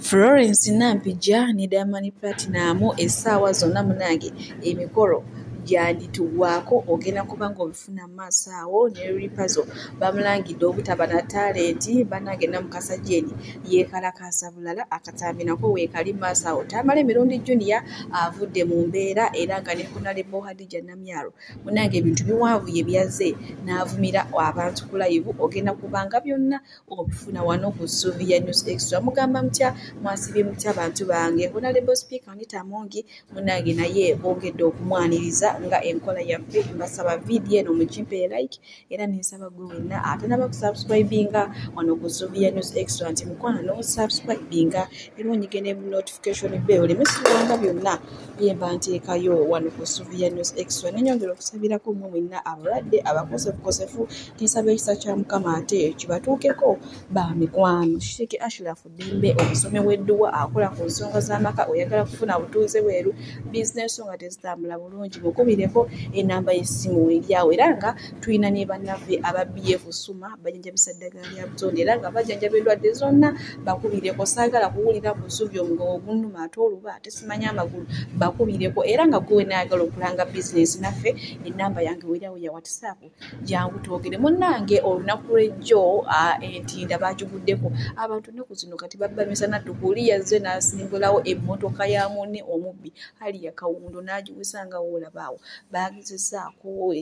Florence Nampijja ne Diamond Platinum essaawa zonna munange emikolo gyandituwako ogenda kuba ng'obifuna mu maaso awo ne Ripazo bamulangidde obutaba na talenti banange Namukasa Jane yeekalakaasa bulala akatambi nako weekali mu maaso awo Tamale Mirundi Junior avudde mu mbeera era nga ne Honorable Hadija Namyalo munange ebintu biwanvuye byaze n'avumira abantu ku live ogenda kubanga byonna obifuna wano ku Sylvia News Extra mugamba mutya mwasibye mutya abantu bange Honorable Speaker Anita Amongi munange naye bongedde okumwaniriza nga enkola yaffe mbasaba video eno mugimpe like era nensaba gwe wenna ate n'abakusubscribinga wano ku Sylvia News Extra nti mukwano subscribinga era onyigene mu notification bell olemesulwanga byonna byemba nteekayo wano ku Sylvia News Extra nenyongera okusabirako mmwe mwenna abalwadde abakosefukosefu tinsaba ekisa kya Mukama ate kibatuukeko ba mikwano Sheikh Ashraf Dembe omusome w'edduwa akola ku nsonga z'amaka oyagala kufuna butuuze bweru bizinesi nga tezitambula bulungi mukubireko enamba y'essimu eryawo era nga tulina ne bannaffe aba BF Suma bajanjabisa ddagala lya butonde era nga bajanjaba endwadde zonna bakubireko saagala kuwulira busubi omugongo gunnuma ate oluba ate simanya amagulu bakubireko era nga gwe naagala okulanga bizinesi naffe enamba yange weryawo ya WhatsApp jangu twogere munnange olunaku lw'ejjo entinda bagibuddeko abantu ennaku zino kati babba misana tukuli yazze n'asimbulawo emmotoka ya munne omubbi hali ya Kawundo n'agiwisa nga woolabaawo baagezesaako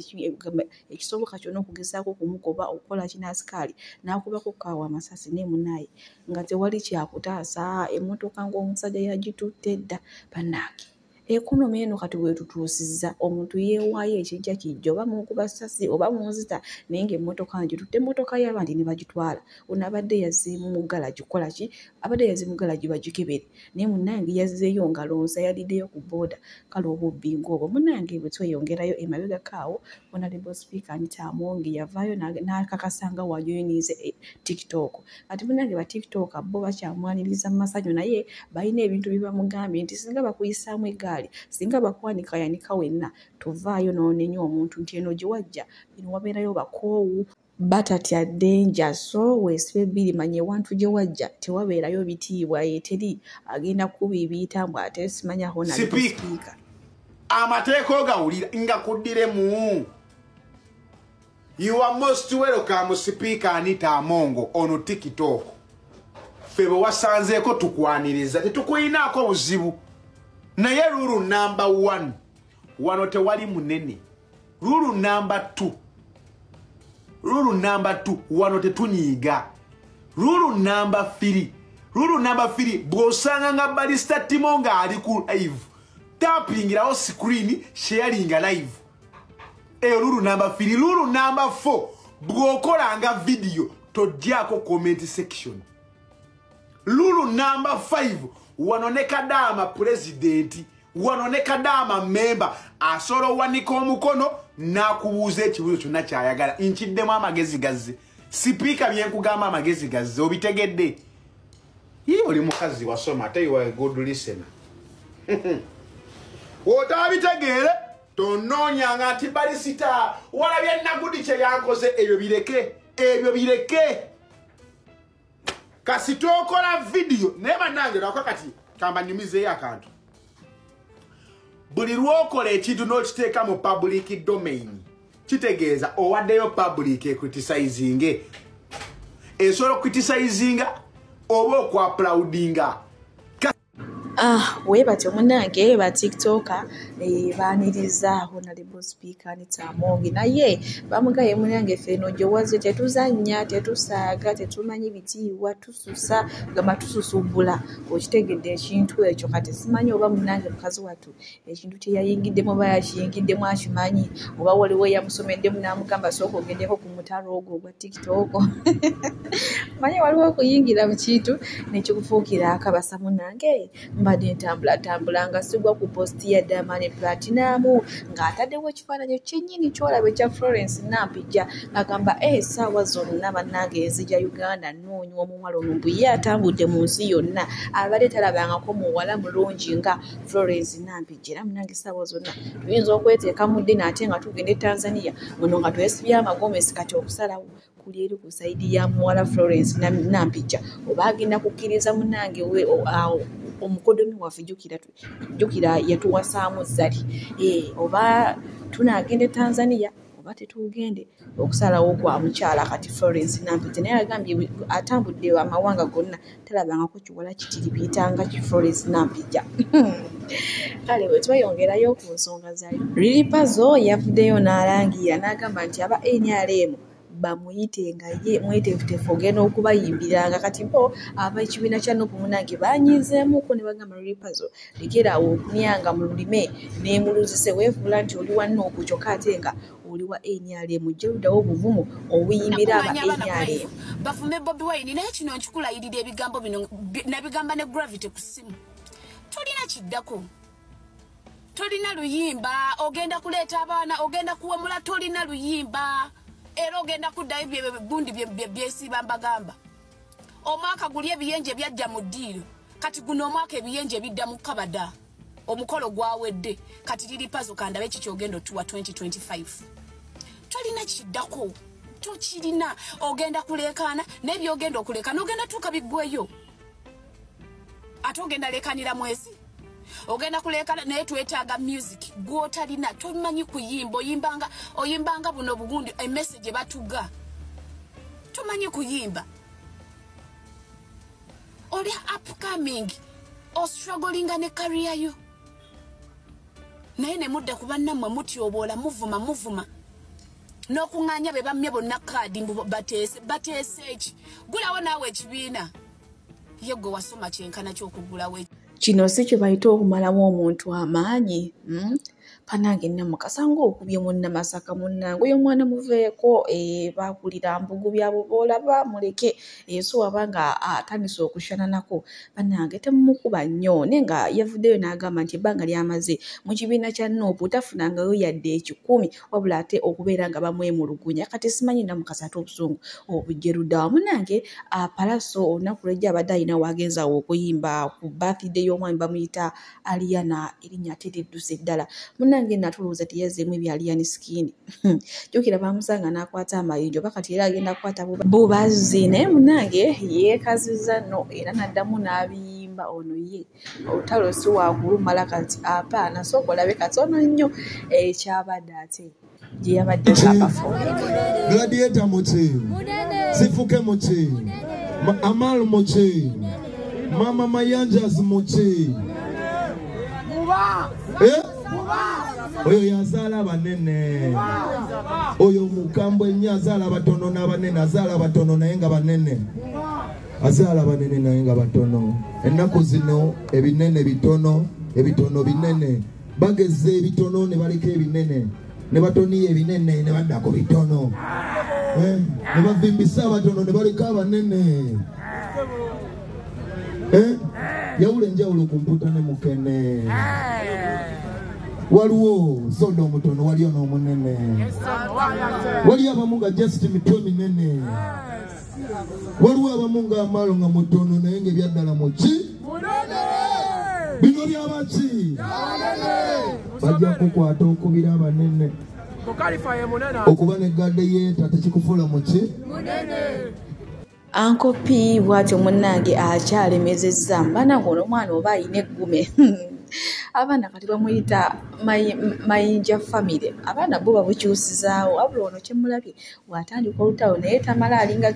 ekisoboka kyonna okugezaako kumugoba okukola kinasikaali n'akubako kaawa amasasi ne munnaye nga tewali kyakutaasa emmotoka ng'omusajja yagitutte dda bannange ekonomi eno kati wetutuusizza omuntu yeewaayo ekijja kijja oba munkuba ssasi oba munzita naye ng'emmotoka ngitutte emmotoka y'abandi ne bagitwala ono abadde yazzeemu mu galagi kukola ki abadde yazze mu galagi bagikebere naye munnange yazzeeyo nga lonsa yaliddeyo ku booda kale obubbi ng'obwo munnange bwe tweyongerayo emabegako awo Honorable Speaker Anita Amongi yavaayo n'akakasanga wajoyinize TikTok kati munnange ba TikTok bo bakyamwaniriza mu masanyu naye balina ebintu bye bamugambye nti singa bakuyisaamu egaali singa bakwanika yanika wenna tovaayo noonenya omuntu nti eno gye wajja bino wabeerayo bakoowu batatya danger so weesibe bbiri manye wantu gye wajja tewabeerayo bitiibwa eteri agenda kubibiitambw ate simanyaho naliposipiika amateeka ogawulira nga kuddiremu you are most welcome Speaker Anita Amongo on TikTok ffe bwe wasanzeeko tukwaniriza tetukuyinaako buzibu naye ruru number 1 wano tewali munene ruru number 2 wano tetunyiiga ruru number 3 bw'osanga nga Balista Timo nga ali ku live tapingirawo screen sharinga live eyo ruru number 3 ruru number 4 bw'okolanga video tojjaako comment section ruru number 5 wano ne Kadama president wano ne Kadama member asolo wanika omukono nakubuuza ekibuuzo kyonna kyayagala nkiddemu amagezi gazze sipiika byenkugamba amagezi gazze obitegedde ye oli mukazi wasoma ate you are a good listener otabitegeere tonoonyanga nti Balisita walabye Nagudi kye yankoze ebyo bireke kasi tokola video naye bannange lwako kati kamba nyumizeeyo akantu buli lwokola ekintu n'okiteeka mu public domain kitegeeza owaddeyo public ecriticizing esobola okcriticizing oba okwaplaudinga weebatyo munnange ba TikToker baaniriza Honorable Speaker Anita Amongi naye bamugaye munnange ffe eno gye wazze tetuzannya tetusaaga tetumanyi bitiibwa tususa gamba tususubbula okitegedde ekintu ekyo kati simanyi oba munnange mukazi wattu ekintu kye yayingiddemu oba yakiyingiddemu akimanyi oba waliwo yamusomeddemu n'amugamba sooka ogendeko ku mutalo ogwo ogwa TikTok manyi waliwo okuyingira mu kintu nekikufuukira akabasa munnange mbadde ntambula nga sigwa ku posti ya Diamond Platinum ng'ataddewo ekifaananyi kyennyini kyolaba ekya Florence Nampijja agamba essaawa zonna bannange ezija Uganda noonywa omuwala ono mbu ye atambudde mu nsi yonna abadde talabangako muwala mulungi nga Florence Nampijja era munnange essaawa zonna tuyinza okweteeka mu ddini ate nga tugenda e Tanzania muno nga twesibye amagomesi kati okusalawo kuli eri ku saidi ya muwala Florence Nampijja oba agenda kukkiriza munnange omukodomi waffe jjukira yatuwasaamu Zali oba tunaagenda e Tanzania oba tetugende okusalawo kwa mukyala kati Florence Nampijja naye agambye atambudde amawanga gonna talabangako kiwala kitiri biyitanga ki Florence Nampijja kale bwe tweyongerayo ku nsonga za Lily Puzzle yavuddeyo n'alangira n'agamba nti aba NRM bamuyite nga ye mweteefuteefu ogenda okubayimbiranga kati bo ab'ekibiina kya Nuupu munnange banyizeemuko ne bagamba Lily Puzzle lekeraawo okunyanga mu lulime n'emuluzise weefuula nti oli wa Nuupu kyokka ate nga oli wa NRM ojja luddawo obuvumu obuyimbira aba NRM bafume Bobi Wine naye kino nkikulayirira ebigambo bino nabigamba ne Gravity ku ssimu tolina kiddako tolina luyimba ogenda kuleeta abaana ogenda kuwemula tolina luyimba era ogenda kuddayo gundi byesiiba mbagamba omwaka guli ebiyenje byajja mu ddiiro kati guno omwaka ebiyenje bidda mu kabada omukolo gwawedde kati Lily Puzzle kandabe eki kyogenda otuwa 2025 tolina kiddako tokirina ogenda kuleekaana n'ebyogenda okulekana ogenda tuuka biggweyo ate ogenda leekanira mwezi ogenda kuleekana naye twetaaga music gwotalina tomanyi kuyimba oyimbanga buno bugundi emessage batuga tomanyi kuyimba oli upcoming ostrugglinga ne career yo naye ne mudda ku bannammwe mutyoboola muvuma n'okuŋŋaanya be bammye bonna kaadi bateese eki gulawo naawe ekibiina ye gwe wasoma kyenkana ky'okugulawo kino si kye bayita okumalamu omuntu amaanyi panange namukasa ng'okubye munnamasaka munnange oyo omwana muveeko bakulira mbugu byabo boolaba muleke so wabanga atandise okushana nako panange temumukuba nnyo naye nga yavuddeyo n'agamba nti ebbanga lyamaze mu kibiina kya Nuupu tafunangayo yadde 10 wabula ate okubeera nga bamwemulugunya kati simanyi namukasa ate obusungu obujje luddawa munnange Palaso olunaku lwejja abadde alina waagenzawo okuyimba ku birthday y'omwami bamuyita Aliana erinnya ate lidduse ddala munnange natulowooza teyazeemu ebya Aliana Skin jjukira bamusanga n'akwata amayinjo bakati era agenda kukwata bubazi naye munnange yeekazizza nno era n'addamu n'abiyimba ono ye olutalo si wakulumala kati apaana sooka olabe katono nnyo ekyabadde ate gye yabadde Gladiator muki Sifuke muki Amal muki Mama Mayanjas muki oyo yazaala banene oyo mukambwe nnyo azaala batono n'abanene azaala batono naye nga banene azaala banene naye nga batono ennaku zino ebinene bitono ebitono binene bageze ebitono ne baleka ebinene ne batoniya ebinene ne badda ku bitono ne bavimbisa abatono ne baleka abanene yawula enjawulo ku mputa ne mukene waliwo soda omutono waliyo n'omunene waliyo abamu nga just mitwe minene waliwo abamu nga amaalo nga mutono naye nga ebyaddala muki bino byabaki bajja kukwata okubira abanene okuba negadde yeeta tekikufuula muki Uncle P bw'atyo munnange akyalemezezza mbanange ono omwana oba ayina eggume abaana kati bamuyita mayinja family abaana bo babukyusizaawo wabula ono kyemulabye bw'atandika olutalo naye tamala alinga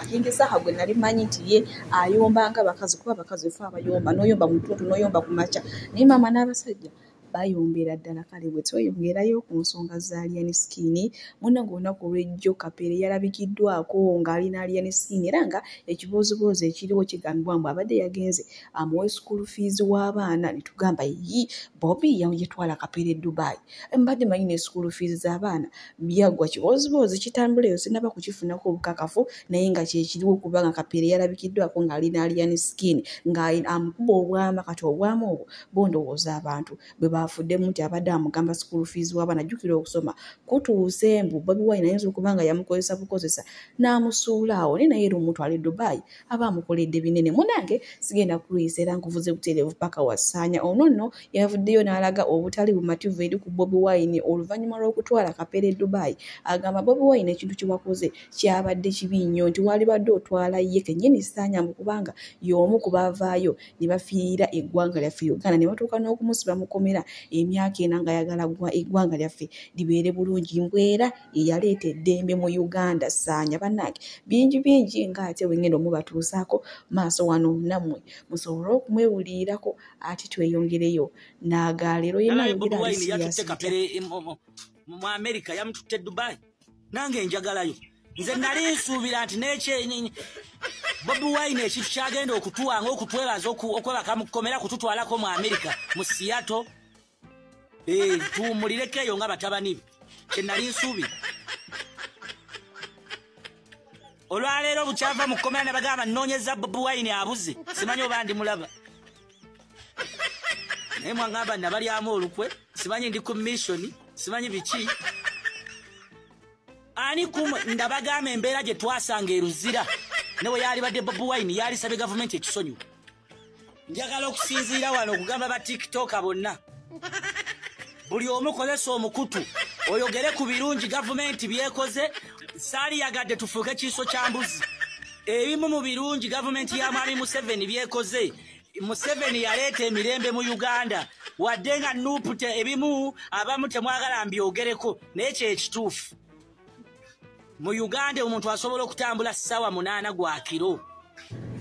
kingisaha gwe nali manyi nti ye ayombanga abakazi kuba abakazi fe abayomba n'oyomba mu ttuntu n'oyomba ku makya naye maama n'abasajja bayombera ddala kale bwe tweyongerayo ku nsonga za Aliana Skin munnange olunaku olw'ejjo Kapere yalabikiddwako ng'alina Aliana Skin era nga ekibuuzibuuzi ekiriwo kigambibwa mbu abadde yagenze amuwe school fees w'abaana ne tugamba yi Bobby yetwala Kapere e Dubai mbadde manyi ne school fees z'abaana byaggwa kibuuzibuuzi kitambuleyo sinaba kukifunako obukakafu naye nga kyekiriwo okuba nga Kapere yalabikiddwako ng'alina Aliana Skin ng'amukuba obwama kati obwama obwo bondowooza abantu bwe bwafuddemu nti abadde amugamba school fees w'abaana ajjukira okusoma kutuuse mbu Bobi Wine ayinza okuba nga yamukozesa bukozesa n'amusuula awo ne naye era omutwala e Dubai aba amukoledde binene munange sigenda kuluyisa era nkuvuze buteerevu paka wasaanya ono nno yavuddeyo n'alaga obutali bumativu eri ku Bobi Wine oluvannyuma lw'okutwala Kapere e Dubai agamba Bobi Wine ekintu kye wakoze kyabadde kibi nnyo nti wali badde otwala ye kennyini Ssaanya mu kubanga y'omu ku baavaayo ne bafiirira eggwanga lyaffe Uganda ne batuuka n'okumusiba mukomera emyaka ena nga ayagala eggwanga lyaffe libeere bulungi mbwera eyaleeta eddembe mu Uganda Ssaanya bannange bingi ng'ate wengenda omubatuusaako maaso wano nammwe musobole okumwewulirirako ate tweyongereyo n'agaleero yenna yogera mu America yamututte Dubai nange njagalayo nze nali nsuubira nti Bobi Wine ekintu kyagenda okutuwanga okutwebaza okwebaka mukomera kututwalako mu America mu Seattle tuwumulirekeyo nga batabani be kye nali nsuubira olwaleero bukyava mu kkomera ne bagamba nnoonyeza Bobi Wine abuze simanyi oba ndi mulaba naye mwangamba nabalyamu olukwe simanyi ndi ku mission simanyi biki ani ndabagamba embeera gye twasanga eruzira newe yali badde Bobi Wine yali sabe gavumenti ekisonyu njagala okusinziira wano okugamba ba TikTok bonna buli omu kozesa omukutu oyogere ku birungi gavumenti byekoze saali yagadde tufuuke kiiso kya mbuzi ebimu mu birungi gavumenti ya mwami Museveni byekoze Museveni yaleeta emirembe mu Uganda wadde nga nupute ebimu abamu temwagala mbyogereko naye kyekituufu mu Uganda omuntu asobola okutambula ssaawa 8 gwa kiro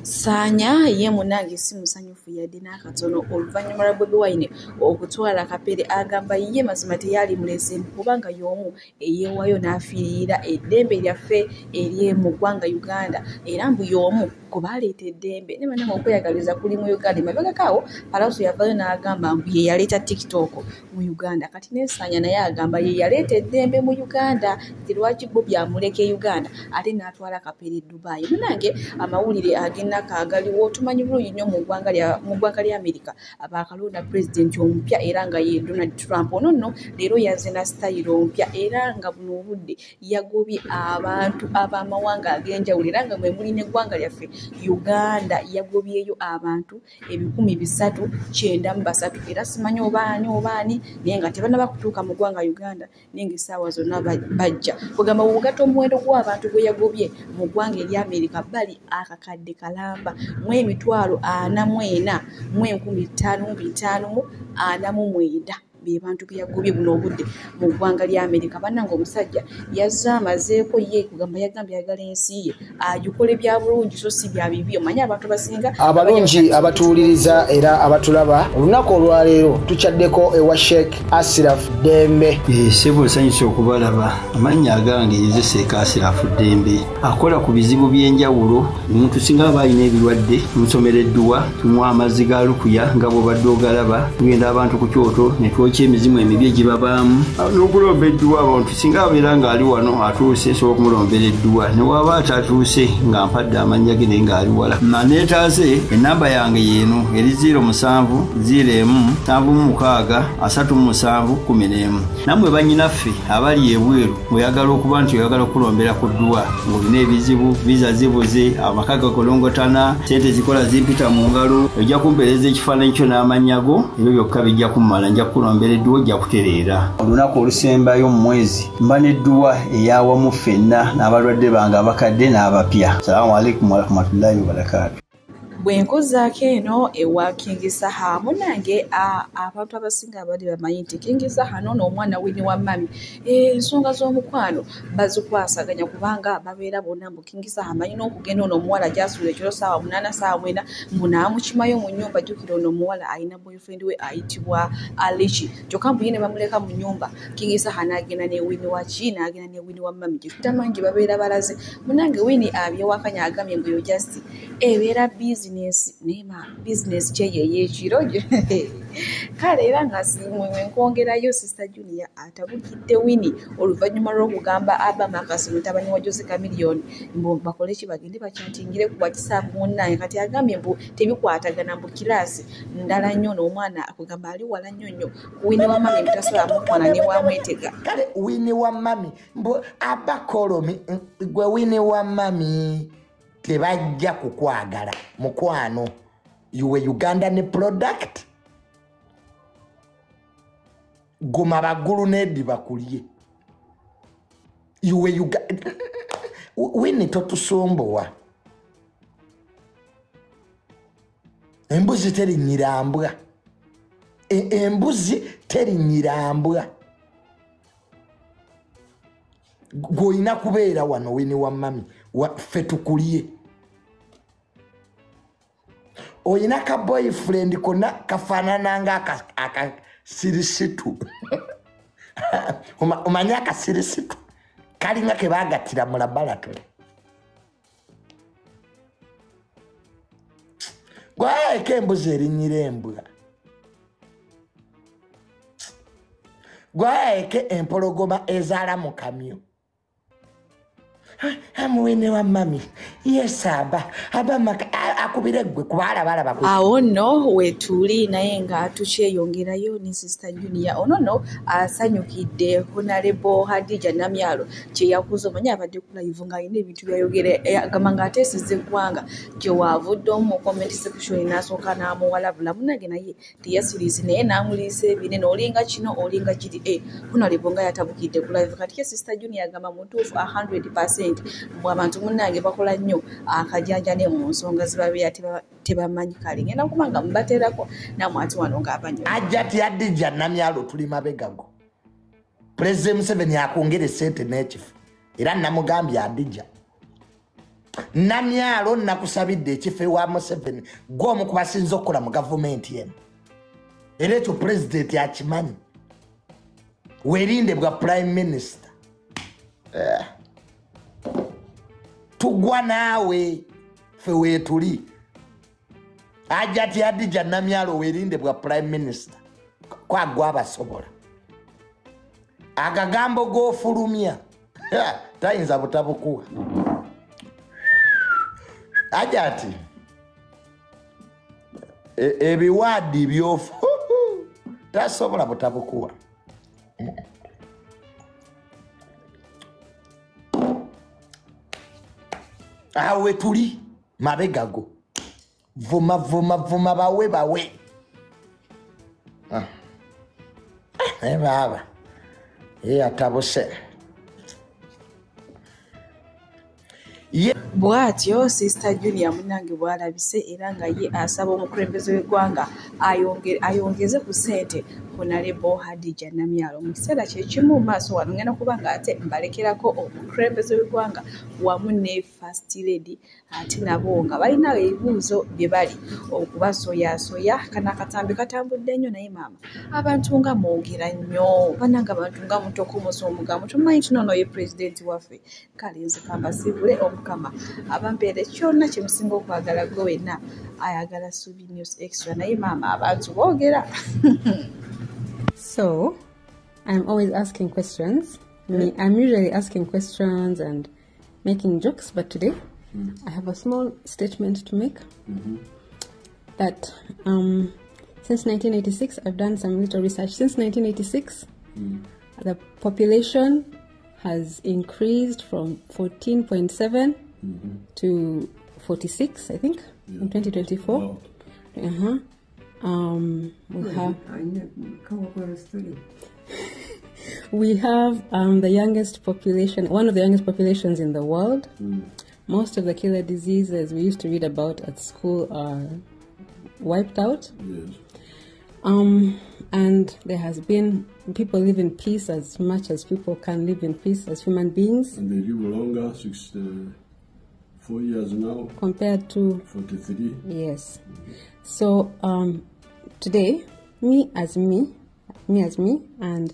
Ssaanya ye munange si musanyufu yadde n'akatono oluvannyuma lwa Bobi Wine okutwala Kapere agamba ye mazima teyali mulese kubanga y'omu eyeewayo n'afiirira eddembe lyaffe eri mu ggwanga Uganda era mbu y'omu kubaleeta eddembe ne banange okweyagaliza kuli mu Uganda emabegakaawo Palauso yavayo n'agamba mbu ye yaleeta TikTok mu Uganda kati ne Ssaanya naye agamba ye yaleeta eddembe mu Uganda nti lwaki Bobi amuleka Uganda ate n'atwala Kapere Dubai munange amawulire agenda kagaliwo tumanyi bulungi nnyo mu ggwanga lya America abakalonda pulezidenti omupya era nga ye Donald Trump ono nno leero yazze na sitayiro mpya era nga buno obudde yagobye abantu ab'amawanga ag'enjawulo era nga mwe muli n'eggwanga lyaffe Uganda yagobyeyo abantu 393 era simanyi obaani naye nga tebanaba kutuuka mu ggwanga Uganda naye nga essaawa zonna bajja kugamba bw'ogatta omuwendo gw'abantu gwe yagobye mu ggwanga erya America bali akakadde kalamba mu emitwalo 44 mu 5549 be bantu be yagobye buno obudde mu ggwanga lya America bannange omusajja yazza amazeeko ye kugamba yagambye yagala ensi ye agikole bya bulungi so si bya bibi omanyi abantu basinga abalungi abatuwuliriza era abatulaba olunaku olwaleero tukyaddeko ewa Sheikh Ashraf Dembe sebo sanyusa okubalaba amannya agange yezeseeka Ashraf Dembe akola ku bizibu by'enjawulo omuntu singa balina ebirwadde musomereddwa tunywa amazzi ga lukuya nga bw'obadde ogalaba tugenda abantu ku kyoto ne ky'emizimu emibi egibabaamu n'okulomba edduwa abantu singa abeera ng'ali wano atuuse sobola okumulombera edduwa ne waba atatuuse nga mpadde amannya ge naye ng'ali wala neetaase ennamba yange yeeno eri 0707363711 nammwe bannyinaffe abali ebweru oyagala okuba nti oyagala okulombera ku dduwa ng'olina ebizibu viza zibuze amaka gakolongotana sente zikola zimpita mu ngalo ojja kumpeereza ekifaananyi kyo n'amannya go ebyo byokka bijja kummala nja kukulombera edduwa ojja kutereera olunaku olusembayo mu mwezi mba n'edduwa eyawamu ffenna n'abalwadde bange abakadde n'abapya. Salaamu alaikum warahmatullahi wabarakatuh. bwenkozaako eno ewa King Saha munange abantu abasinga abali bamanyi nti King Saha n'ono omwana wini wa mami ensonga z'omukwano bazikwasaganya kubanga babeera bonna mbu King Saha amanyi n'okugenda ono omuwala gy'asuula ekiro ssaawa 8 ssaawa 9 munaamukimayo mu nnyumba jjukira ono omuwala alina boyfriend we ayitibwa Alichi kyokka mbu ye ne bamuleka mu nnyumba King Saha n'agenda ne wini wa ki n'agenda ne wini wa mami gye tutamanyi gye babeera balaze munange wini abyewakanya agambye mbu yo just ebeera busy bizinesi kye yeyekiro kale era nga nkwongerayo Sister Junior atabukidde Winnie oluvannyuma lw'okugamba Abba Makasi mutabani wa Jose Chameleone mbu bakole ki bagende bakyatingire ku WhatsApp munnaye kati agambye mbu tebikwatagana mbu kiraasi ndala nnyo n'omwana akugamba ali wala nnyo ku Winnie wa mami mutasobola mukwana ne wamwetega kale Winnie wa mami mbu Abba Kolomi gwe Winnie wa mami tebajja kukwagala mukwano yuwe Ugandan product goma bagulu nedi bakulye yuwe Winnie totusombowa embuzi terinyirambwa embuzi terinyirambwa goina kubeera wano Winnie wa mami ffe tukulye oyina ka boyfriend konna kafaanana nga akasirisitu omanya akasirisitu kalinga ke baagattira mu laboratory gwaeke embuzi erinyira embwa gwaeke empologoma ezaala mu kamyo Winnie wa mami yes Abba akubire gwe kubalaba awo nno weetuli naye nga tukyeyongerayo ne Sister Junior ono nno asanyukidde Honorable Hadija Namyalo kye yakuza omanya abadde ku live ng'alina ebintu byayogera agamba ng'ateesezza eggwanga gye waavudde mu comment section n'asooka n'amuwalabula munage naye teyasiriizi naye n'amuliisa ebinene olinga kino olinga kiri Honorable nga yatabukidde ku live kati ye Sister Junior agamba mutuufu 100% abantu munnange bakola nnyo akajanjane mu nsonga zibabeera tebamanyi kale ngenda kubanga mubateerako namwe ati wano ng'abanyo ajjati Hadija Namyalo tuli mabegago President Museveni akwongera ssente n'ekifo era namugambye Hadija Namyalo nakusabidde ekifo ewa Museveni gw'omu ku basinze okukola mu gavumenti eno era ekyo President akimanyi werinde bwa Prime Minister tugwa naawe ffe weetuli ajjati Hadija Namyalo werinde bwa Prime Minister kwagwa abasobola agagambo g'ofulumya tayinza butabukuwa ajjati ebiwaadi byofu tasobola butabukuwa awe tuli mabegago vuma bawe baba atabuse bw'atyo Sister Junior munange bw'alabise era nga ye asaba omukulembeze w'eggwanga ayongeze ku ssente Honorable Hadija Namyalo mu kiseera kyekimu maaso wano ngenda kuba nga ate mbalekerako omukulembeze w'eggwanga wamu ne First Lady ate nabo nga balina ebibuuzo bye bali okubasoyasoya kana akatambi katambudde nnyo naye maama abantu nga mwogera nnyo bananga abantu nga mutoko musomugamu tumanyi tunono ye pulezidenti waffe kale nze kambasibule omukama abampeere kyonna kye musinga okwagala gwe wenna ayagala Subi News Extra naye maama abantu boogera. So, I'm always asking questions. I'm usually asking questions and making jokes, but today I have a small statement to make. That since 1986, I've done some little research. Since 1986, the population has increased from 14.7 to 46, I think, in 2024. Wow. We have the youngest population, one of the youngest populations in the world. Most of the killer diseases we used to read about at school are wiped out. Yes. And there has been, people live in peace as much as people can live in peace as human beings. And they live longer, 64 years now. Compared to 43. Yes. So today, me as me, and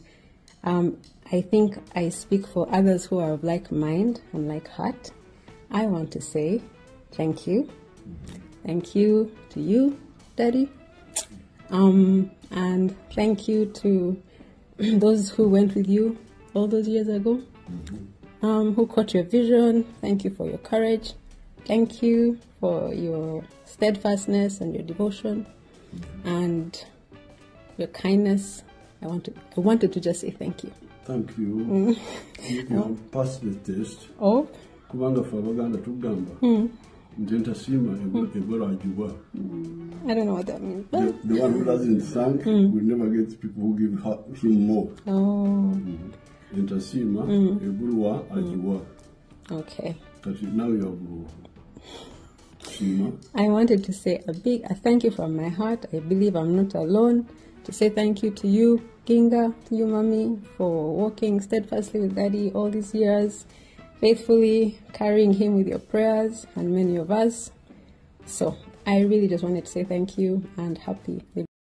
I think I speak for others who are of like mind and like heart. I want to say thank you. thank you to you, Daddy. And thank you to those who went with you all those years ago, who caught your vision. Thank you for your courage. Thank you for your steadfastness and your devotion and your kindness. I wanted to just say thank you. Thank you. You passed the test. Oh. Kubanga fa baganda tugamba. Njenta sima ebora ajuwa. I don't know what that means. The one who doesn't thank will never get people who give him more. Oh. Njenta sima ebora ajuwa. Okay. But now you have Sima. I wanted to say a thank you from my heart. I believe I'm not alone. To say thank you to you, Ginga, to you, Mommy, for walking steadfastly with Daddy all these years, faithfully carrying him with your prayers, and many of us. So I really just wanted to say thank you and happy